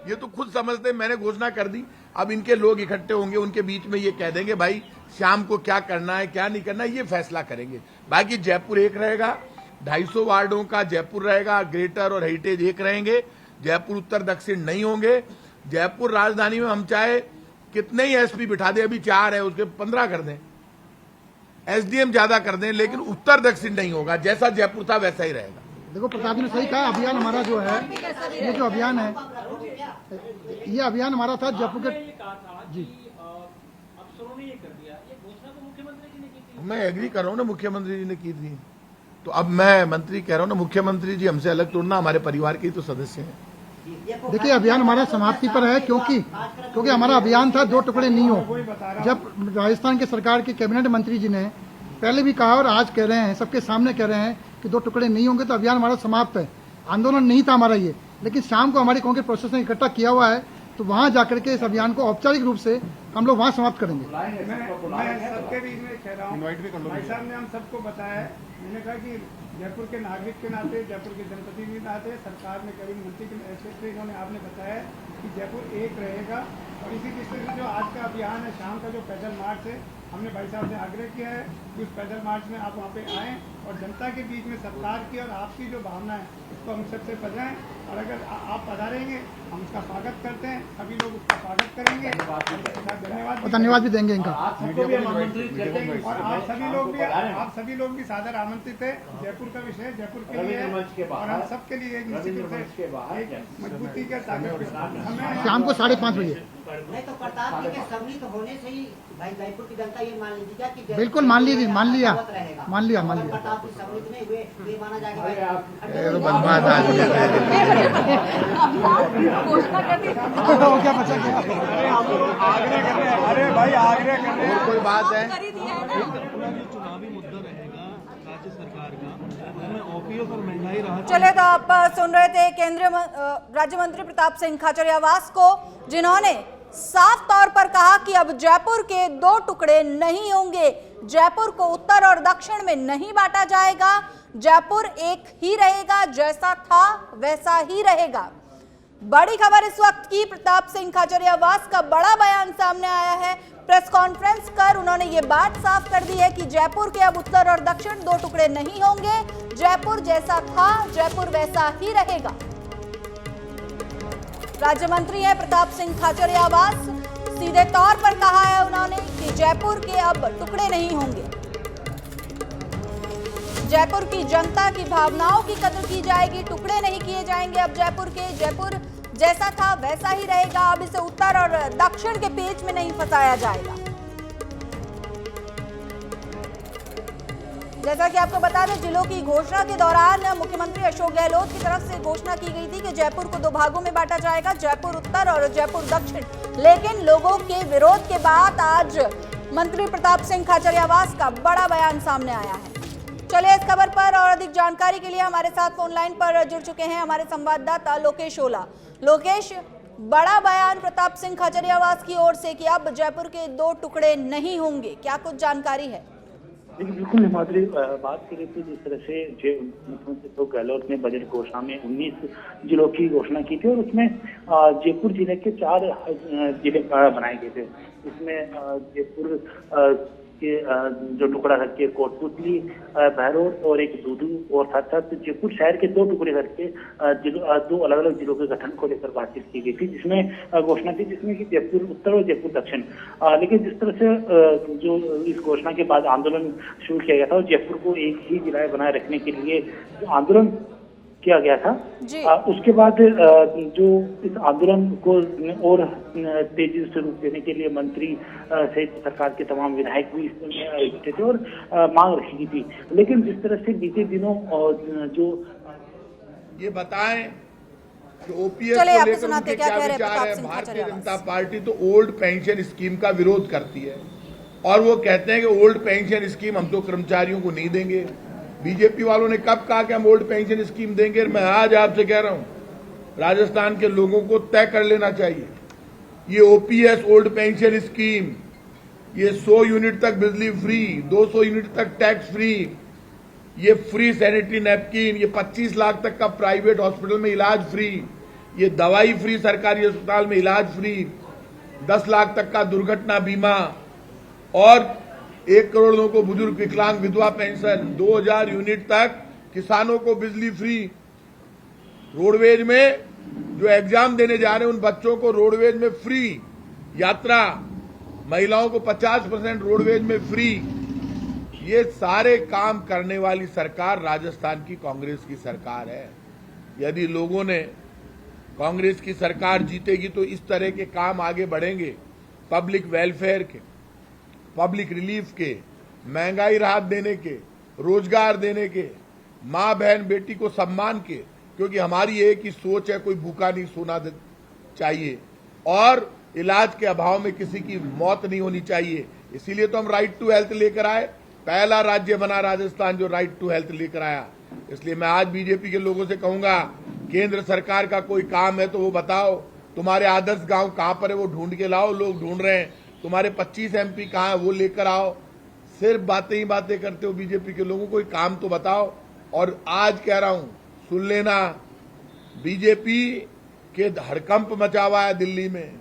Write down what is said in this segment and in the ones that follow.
ये तो खुद समझते हैं, मैंने घोषणा कर दी। अब इनके लोग इकट्ठे होंगे, उनके बीच में ये कह देंगे भाई शाम को क्या करना है क्या नहीं करना है, ये फैसला करेंगे। बाकी जयपुर एक रहेगा, 250 वार्डों का जयपुर रहेगा, ग्रेटर और हेरिटेज एक रहेंगे। जयपुर उत्तर दक्षिण नहीं होंगे। जयपुर राजधानी में हम चाहे कितने ही एसपी बिठा दें, अभी 4 है, उसके 15 कर दें, एसडीएम ज्यादा कर दें, लेकिन उत्तर दक्षिण नहीं होगा। जैसा जयपुर था वैसा ही रहेगा। देखो प्रताप जी ने सही कहा, अभियान हमारा जो है, ये जो अभियान है, ये अभियान हमारा था जयपुर के जी। अफसरों ने ये कर दिया, ये घोषणा तो मुख्यमंत्री जी ने की थी। मैं एग्री कर रहा हूँ ना, मुख्यमंत्री जी ने की थी, तो अब मैं मंत्री कह रहा हूँ ना, मुख्यमंत्री जी हमसे अलग तोड़ना, हमारे परिवार के ही तो सदस्य हैं। देखिए अभियान हमारा समाप्ति पर है, क्योंकि हमारा अभियान था 2 टुकड़े नहीं हो। जब राजस्थान के सरकार के कैबिनेट मंत्री जी ने पहले भी कहा और आज कह रहे हैं, सबके सामने कह रहे हैं कि 2 टुकड़े नहीं होंगे, तो अभियान हमारा समाप्त है। आंदोलन नहीं था हमारा ये, लेकिन शाम को हमारी कांग्रेस प्रोसेस ने इकट्ठा किया हुआ है, तो वहां जाकर के इस अभियान को औपचारिक रूप से हम लोग वहां समाप्त करेंगे। मैं सबके बीच में कह रहा हूँ, भाई साहब ने हम सबको बताया है। मैंने कहा कि जयपुर के नागरिक के नाते, जयपुर के जनप्रतिनिधि के नाते, सरकार में करीब मंत्री के ऐसे इन्होंने आपने बताया कि जयपुर एक रहेगा। और इसी दृष्टि से जो आज का अभियान है, शाम का जो पैदल मार्च है, हमने भाई साहब से आग्रह किया है कि उस पैदल मार्च में आप वहाँ पे आएँ और जनता के बीच में सरकार की और आपकी जो भावना है उसको हम सबसे बजाएं। और अगर आप पधारेंगे हम उसका स्वागत करते हैं, सभी लोग उसका स्वागत करेंगे, धन्यवाद भी देंगे इनका। आप सबको भी आमंत्रित करते हैं और आप सभी लोग भी सादर आमंत्रित है। जयपुर का विषय जयपुर के लिए और हम सबके लिए एक निश्चित रूप से एक मजबूती के साथ शाम को 5:30 बजे। नहीं तो प्रताप जी के सम्मिलित होने से ही भाई जयपुर की जनता ये मान लीजिए क्या कि बिल्कुल मान लिया प्रताप जी सम्मिलित में हुए ये माना जाएगा। तो बदमाश आदमी है। घोषणा कर दी, क्या बचा क्या? आग्रह कर रहे हैं, अरे भाई आग्रह कर रहे हैं। और कोई बात है? चुनावी मुद्दा रहेगा राज्य सरकार का, उसमें ओपीएस और महंगाई राहत। चले तो आप सुन रहे थे केंद्रीय राज्य मंत्री प्रताप सिंह खाचरियावास को, जिन्होंने साफ तौर पर कहा कि अब जयपुर के 2 टुकड़े नहीं होंगे। जयपुर को उत्तर और दक्षिण में नहीं बांटा जाएगा। जयपुर एक ही रहेगा, जैसा था वैसा ही रहेगा। बड़ी खबर इस वक्त की, प्रताप सिंह खाचरियावास का बड़ा बयान सामने आया है। प्रेस कॉन्फ्रेंस कर उन्होंने ये बात साफ कर दी है कि जयपुर के अब उत्तर और दक्षिण 2 टुकड़े नहीं होंगे। जयपुर जैसा था जयपुर वैसा ही रहेगा। राज्य मंत्री है प्रताप सिंह खाचरियावास, सीधे तौर पर कहा है उन्होंने कि जयपुर के अब टुकड़े नहीं होंगे। जयपुर की जनता की भावनाओं की कदर की जाएगी, टुकड़े नहीं किए जाएंगे अब जयपुर के। जयपुर जैसा था वैसा ही रहेगा, अब इसे उत्तर और दक्षिण के पेच में नहीं फंसाया जाएगा। जैसा कि आपको बता दें, जिलों की घोषणा के दौरान मुख्यमंत्री अशोक गहलोत की तरफ से घोषणा की गई थी कि जयपुर को 2 भागों में बांटा जाएगा, जयपुर उत्तर और जयपुर दक्षिण। लेकिन लोगों के विरोध के बाद आज मंत्री प्रताप सिंह खाचरियावास का बड़ा बयान सामने आया है। चलिए इस खबर पर और अधिक जानकारी के लिए हमारे साथ फोन लाइन पर जुड़ चुके हैं हमारे संवाददाता लोकेश ओला। लोकेश, बड़ा बयान प्रताप सिंह खाचरियावास की ओर से कि अब जयपुर के 2 टुकड़े नहीं होंगे, क्या कुछ जानकारी है? देखिए बिल्कुल हिमाद्री, बात करें तो जिस तरह से मुख्यमंत्री अशोक गहलोत ने बजट घोषणा में 19 जिलों की घोषणा की थी और उसमें जयपुर जिले के 4 जिले बनाए गए थे। इसमें जयपुर के जो टुकड़ा करके कोटपुतली, बहरोड और एक दूदू और साथ साथ जयपुर शहर के 2 टुकड़े करके 2 अलग अलग जिलों के गठन को लेकर बातचीत की गई थी, जिसमें घोषणा थी जिसमें कि जयपुर उत्तर और जयपुर दक्षिण। लेकिन जिस तरह से जो इस घोषणा के बाद आंदोलन शुरू किया गया था और जयपुर को एक ही जिला बनाए रखने के लिए जो आंदोलन किया गया था, उसके बाद जो इस आंदोलन को और तेजी से रूप देने के लिए मंत्री सहित सरकार के तमाम विधायक भी इसमें जुटे थे और मांग रखी थी। लेकिन जिस तरह से बीते दिनों जो ये बताएं कि ओपीएस को लेकर उनके क्या विचार है। भारतीय जनता पार्टी तो ओल्ड पेंशन स्कीम का विरोध करती है और वो कहते हैं कि ओल्ड पेंशन स्कीम हम तो कर्मचारियों को नहीं देंगे। बीजेपी वालों ने कब कहा कि हम ओल्ड पेंशन स्कीम देंगे? मैं आज आपसे कह रहा हूं, राजस्थान के लोगों को तय कर लेना चाहिए। ये ओपीएस ओल्ड पेंशन स्कीम, ये 100 यूनिट तक बिजली फ्री, 200 यूनिट तक टैक्स फ्री, ये फ्री सैनिटरी नैपकिन, ये 25 लाख तक का प्राइवेट हॉस्पिटल में इलाज फ्री, ये दवाई फ्री सरकारी अस्पताल में, इलाज फ्री, 10 लाख तक का दुर्घटना बीमा और 1 करोड़ लोगों को बुजुर्ग विकलांग विधवा पेंशन, 2000 यूनिट तक किसानों को बिजली फ्री। रोडवेज में जो एग्जाम देने जा रहे हैं उन बच्चों को रोडवेज में फ्री यात्रा, महिलाओं को 50% रोडवेज में फ्री। ये सारे काम करने वाली सरकार राजस्थान की कांग्रेस की सरकार है। यदि लोगों ने कांग्रेस की सरकार जीतेगी तो इस तरह के काम आगे बढ़ेंगे, पब्लिक वेलफेयर के, पब्लिक रिलीफ के, महंगाई राहत देने के, रोजगार देने के, मां बहन बेटी को सम्मान के, क्योंकि हमारी एक ही सोच है, कोई भूखा नहीं सोना चाहिए और इलाज के अभाव में किसी की मौत नहीं होनी चाहिए। इसीलिए तो हम राइट टू हेल्थ लेकर आए, पहला राज्य बना राजस्थान जो राइट टू हेल्थ लेकर आया। इसलिए मैं आज बीजेपी के लोगों से कहूंगा, केंद्र सरकार का कोई काम है तो वो बताओ, तुम्हारे आदर्श गांव कहां पर है वो ढूंढ के लाओ, लोग ढूंढ रहे हैं। तुम्हारे 25 MP कहां है वो लेकर आओ। सिर्फ बातें ही बातें करते हो बीजेपी के लोगों, कोई काम तो बताओ। और आज कह रहा हूं, सुन लेना, बीजेपी के हड़कंप मचा हुआ है दिल्ली में।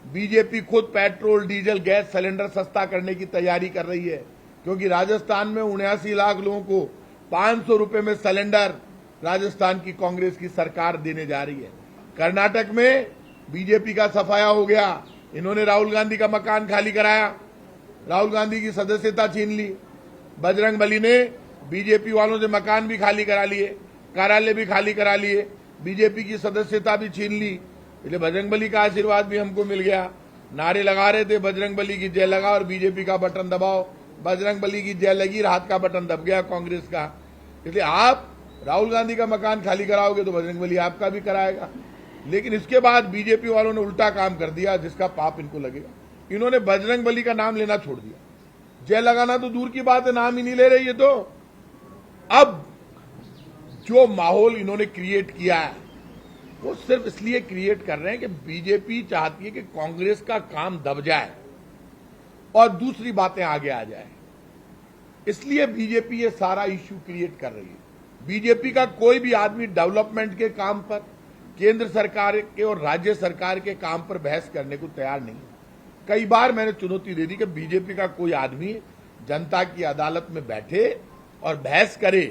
बीजेपी खुद पेट्रोल डीजल गैस सिलेंडर सस्ता करने की तैयारी कर रही है, क्योंकि राजस्थान में 79 लाख लोगों को 500 रुपए में सिलेंडर राजस्थान की कांग्रेस की सरकार देने जा रही है। कर्नाटक में बीजेपी का सफाया हो गया, इन्होंने राहुल गांधी का मकान खाली कराया, राहुल गांधी की सदस्यता छीन ली। बजरंग बली ने बीजेपी वालों से मकान भी खाली करा लिए, कार्यालय भी खाली करा लिए, बीजेपी की सदस्यता भी छीन ली। इसलिए बजरंग बली का आशीर्वाद भी हमको मिल गया। नारे लगा रहे थे बजरंग बली की जय लगाओ और बीजेपी का बटन दबाओ, बजरंग बली की जय लगी, राहत का बटन दब गया कांग्रेस का। इसलिए आप राहुल गांधी का मकान खाली कराओगे तो बजरंग बली आपका भी कराएगा। लेकिन इसके बाद बीजेपी वालों ने उल्टा काम कर दिया, जिसका पाप इनको लगेगा। इन्होंने बजरंग बली का नाम लेना छोड़ दिया, जय लगाना तो दूर की बात है, नाम ही नहीं ले रही है। तो अब जो माहौल इन्होंने क्रिएट किया है वो सिर्फ इसलिए क्रिएट कर रहे हैं कि बीजेपी चाहती है कि कांग्रेस का काम दब जाए और दूसरी बातें आगे आ जाए। इसलिए बीजेपी ये सारा इश्यू क्रिएट कर रही है। बीजेपी का कोई भी आदमी डेवलपमेंट के काम पर, केंद्र सरकार के और राज्य सरकार के काम पर बहस करने को तैयार नहीं है। कई बार मैंने चुनौती दे दी कि बीजेपी का कोई आदमी जनता की अदालत में बैठे और बहस करे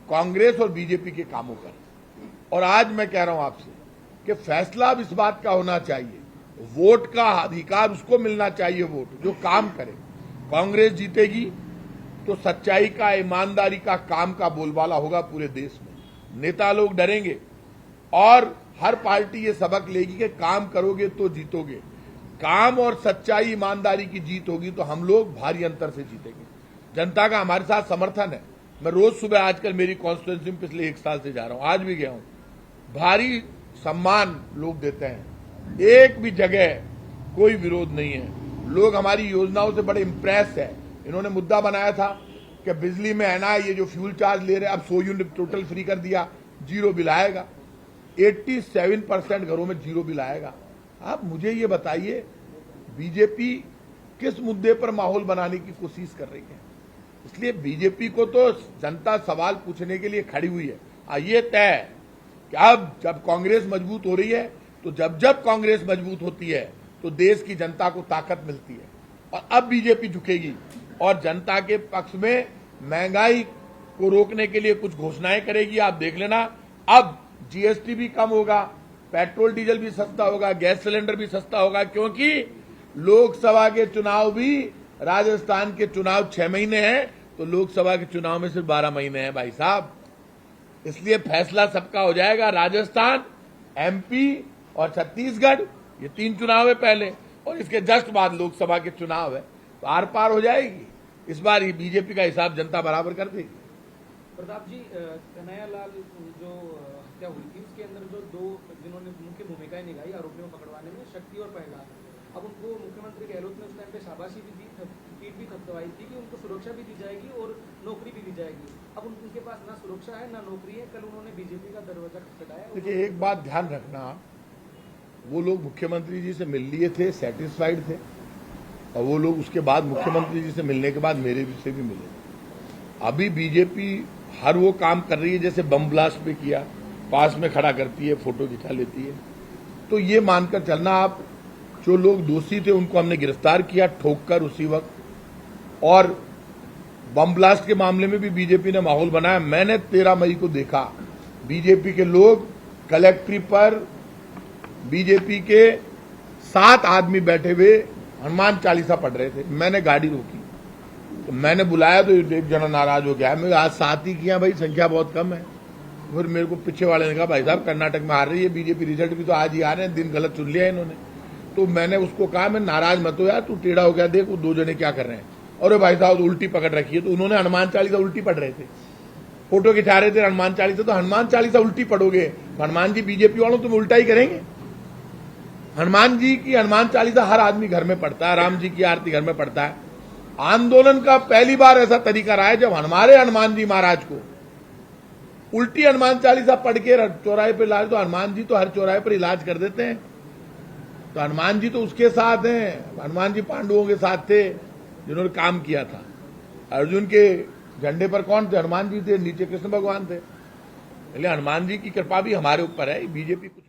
कांग्रेस और बीजेपी के कामों पर। और आज मैं कह रहा हूं आपसे कि फैसला अब इस बात का होना चाहिए, वोट का अधिकार उसको मिलना चाहिए, वोट जो काम करे। कांग्रेस जीतेगी तो सच्चाई का, ईमानदारी का, काम का बोलबाला होगा पूरे देश में। नेता लोग डरेंगे और हर पार्टी ये सबक लेगी कि काम करोगे तो जीतोगे। काम और सच्चाई ईमानदारी की जीत होगी तो हम लोग भारी अंतर से जीतेंगे। जनता का हमारे साथ समर्थन है। मैं रोज सुबह आजकल मेरी कॉन्स्टिट्यूंसी में पिछले 1 साल से जा रहा हूं, आज भी गया हूं। भारी सम्मान लोग देते हैं, एक भी जगह कोई विरोध नहीं है। लोग हमारी योजनाओं से बड़े इंप्रेस है। इन्होंने मुद्दा बनाया था कि बिजली में है ना ये जो फ्यूल चार्ज ले रहे हैं, अब 100 यूनिट टोटल फ्री कर दिया, जीरो बिल आएगा। 87% घरों में जीरो बिल आएगा। आप मुझे ये बताइए, बीजेपी किस मुद्दे पर माहौल बनाने की कोशिश कर रही है? इसलिए बीजेपी को तो जनता सवाल पूछने के लिए खड़ी हुई है। ये तय है कि अब जब कांग्रेस मजबूत हो रही है तो जब कांग्रेस मजबूत होती है तो देश की जनता को ताकत मिलती है। और अब बीजेपी झुकेगी और जनता के पक्ष में महंगाई को रोकने के लिए कुछ घोषणाएं करेगी। आप देख लेना, अब जीएसटी भी कम होगा, पेट्रोल डीजल भी सस्ता होगा, गैस सिलेंडर भी सस्ता होगा, क्योंकि लोकसभा के चुनाव भी, राजस्थान के चुनाव 6 महीने हैं तो लोकसभा के चुनाव में सिर्फ 12 महीने हैं भाई साहब। इसलिए फैसला सबका हो जाएगा। राजस्थान, MP और छत्तीसगढ़, ये 3 चुनाव है पहले, और इसके जस्ट बाद लोकसभा के चुनाव है, तो आर पार हो जाएगी। इस बार ये बीजेपी का हिसाब जनता बराबर कर देगी। प्रताप जी, कन्हैयालाल जो हत्या हुई थी उसके अंदर जो 2 जिन्होंने मुख्य भूमिकाएं निभाई आरोपियों को पकड़वाने में, शक्ति और प्रहलाद, अब उनको मुख्यमंत्री गहलोत ने उस टाइम पे शाबाशी भी दी, पीठ भी थपथपाई थी कि उनको सुरक्षा भी दी जाएगी और नौकरी भी दी जाएगी। अब उनके पास ना सुरक्षा है ना नौकरी है। कल उन्होंने बीजेपी का दरवाजा खटखटाया। देखिए, एक बात ध्यान रखना, वो लोग मुख्यमंत्री जी से मिल लिए थे, सेटिस्फाइड थे, और वो लोग उसके बाद मुख्यमंत्री जी से मिलने के बाद मेरे से भी मिले। अभी बीजेपी हर वो काम कर रही है जैसे बम ब्लास्ट पे किया, पास में खड़ा करती है, फोटो खिंचा लेती है। तो ये मानकर चलना आप, जो लोग दोषी थे उनको हमने गिरफ्तार किया ठोक कर उसी वक्त, और बम ब्लास्ट के मामले में भी बीजेपी ने माहौल बनाया। मैंने 13 मई को देखा बीजेपी के लोग कलेक्ट्री पर बीजेपी के 7 आदमी बैठे हुए हनुमान चालीसा पढ़ रहे थे। मैंने गाड़ी रोकी तो मैंने बुलाया तो एक जना नाराज हो गया। मैं आज 7 ही किया भाई, संख्या बहुत कम है। फिर मेरे को पीछे वाले ने कहा भाई साहब कर्नाटक में हार रही है बीजेपी, रिजल्ट भी तो आज ही आ रहे हैं, दिन गलत चुन लिया इन्होंने। तो मैंने उसको कहा मैं नाराज मत हो यार, तू टेढ़ा हो गया, देख वो 2 जने क्या कर रहे हैं। और भाई साहब उल्टी पकड़ रखी है। तो उन्होंने हनुमान चालीसा उल्टी पढ़ रहे थे, फोटो खिंचा रहे थे हनुमान चालीसा। तो हनुमान चालीसा उल्टी पढ़ोगे तो हनुमान जी बीजेपी वालों तुम उल्टा ही करेंगे। हनुमान जी की हनुमान चालीसा हर आदमी घर में पढ़ता है, राम जी की आरती घर में पढ़ता है। आंदोलन का पहली बार ऐसा तरीका रहा है जब हमारे हनुमान जी महाराज को उल्टी हनुमान चालीसा पढ़ के चौराहे पर इलाज, तो हनुमान जी तो हर चौराहे पर इलाज कर देते हैं। तो हनुमान जी तो उसके साथ हैं, हनुमान जी पांडवों के साथ थे जिन्होंने काम किया था। अर्जुन के झंडे पर कौन थे? हनुमान जी थे, नीचे कृष्ण भगवान थे। इसलिए हनुमान जी की कृपा भी हमारे ऊपर है, बीजेपी कुछ